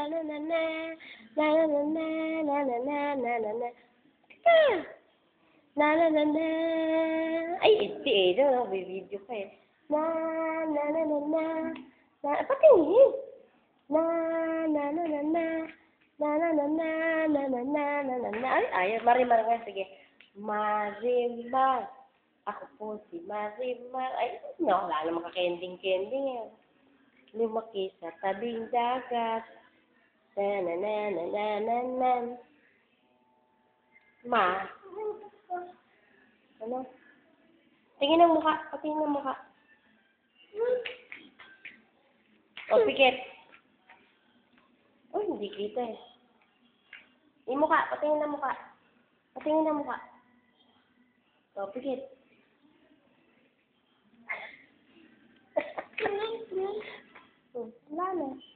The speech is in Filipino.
na na na, na na na na, na na na na na na. Teka! Na na na na. Ay, hindi eh. No, may video pa eh. Na na na na na. Na, patingin. Na na na na na. Na na na na, na na na na na na. Ay, Marimar nga, sige. Marimar. Ako po si Marimar. Ay, no, wala namang kakending-kending eh. Lumaki sa tabing dagat. Na na na na na na na. Ma. Ano? Tingin ang mukha. Patingin ang mukha. O, pikit. Oh, hindi kita eh. Yung mukha. Patingin ang mukha. Patingin ang mukha. O, pikit. Wala na.